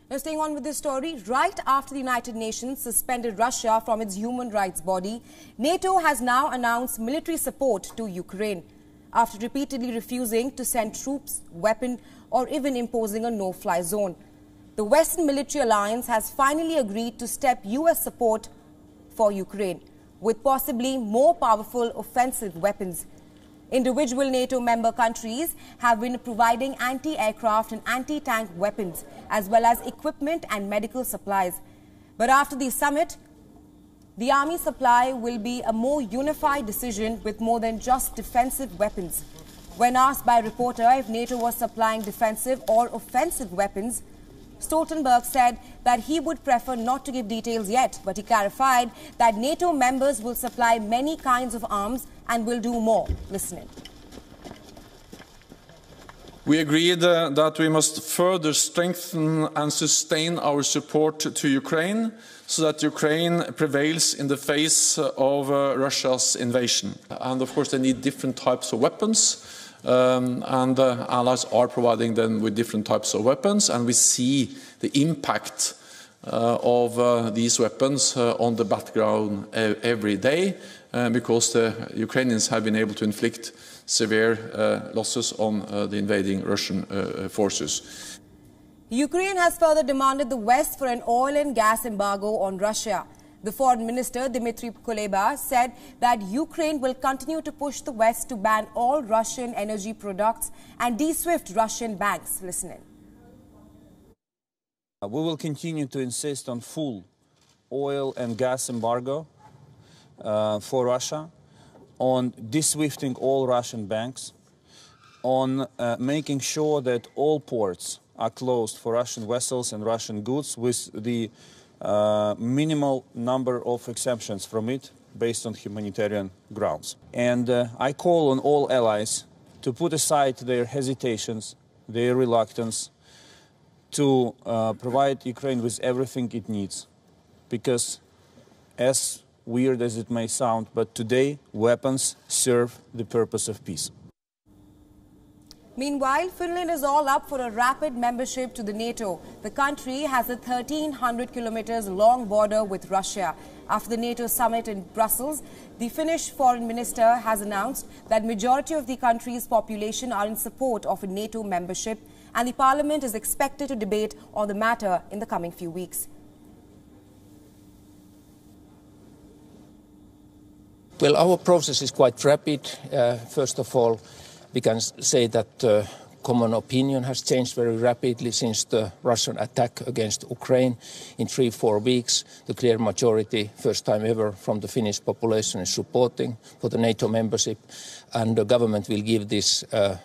Now, staying on with this story, right after the United Nations suspended Russia from its human rights body, NATO has now announced military support to Ukraine after repeatedly refusing to send troops, weapons, or even imposing a no-fly zone. The Western military alliance has finally agreed to step US support for Ukraine, with possibly more powerful offensive weapons. Individual NATO member countries have been providing anti-aircraft and anti-tank weapons, as well as equipment and medical supplies. But after the summit, the army supply will be a more unified decision with more than just defensive weapons. When asked by a reporter if NATO was supplying defensive or offensive weapons, Stoltenberg said that he would prefer not to give details yet, but he clarified that NATO members will supply many kinds of arms and will do more. Listen in. We agreed that we must further strengthen and sustain our support to Ukraine so that Ukraine prevails in the face of Russia's invasion. And of course they need different types of weapons. And allies are providing them with different types of weapons, and we see the impact of these weapons on the battleground every day, because the Ukrainians have been able to inflict severe losses on the invading Russian forces. Ukraine has further demanded the West for an oil and gas embargo on Russia. The Foreign Minister, Dmitry Kuleba, said that Ukraine will continue to push the West to ban all Russian energy products and de-SWIFT Russian banks. Listen in. We will continue to insist on full oil and gas embargo for Russia, on de-SWIFTing all Russian banks, on making sure that all ports are closed for Russian vessels and Russian goods, with the minimal number of exemptions from it based on humanitarian grounds. And I call on all allies to put aside their hesitations, their reluctance to provide Ukraine with everything it needs. Because, as weird as it may sound, but today weapons serve the purpose of peace. Meanwhile, Finland is all up for a rapid membership to the NATO. The country has a 1,300 kilometers long border with Russia. After the NATO summit in Brussels, the Finnish foreign minister has announced that majority of the country's population are in support of a NATO membership, and the parliament is expected to debate on the matter in the coming few weeks. Well, our process is quite rapid. First of all, we can say that common opinion has changed very rapidly since the Russian attack against Ukraine. In 3-4 weeks, the clear majority, first time ever from the Finnish population, is supporting for the NATO membership. And the government will give this white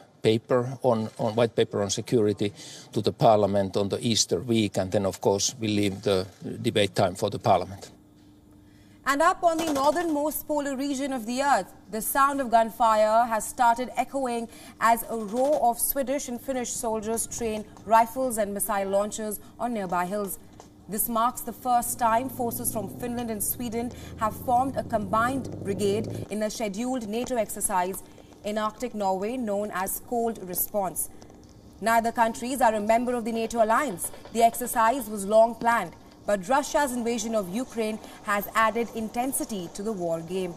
paper on security to the parliament on the Easter week. And then, of course, we'll leave the debate time for the parliament. And up on the northernmost polar region of the earth, the sound of gunfire has started echoing as a row of Swedish and Finnish soldiers train rifles and missile launchers on nearby hills. This marks the first time forces from Finland and Sweden have formed a combined brigade in a scheduled NATO exercise in Arctic Norway known as Cold Response. Neither countries are a member of the NATO alliance. The exercise was long planned, but Russia's invasion of Ukraine has added intensity to the war game.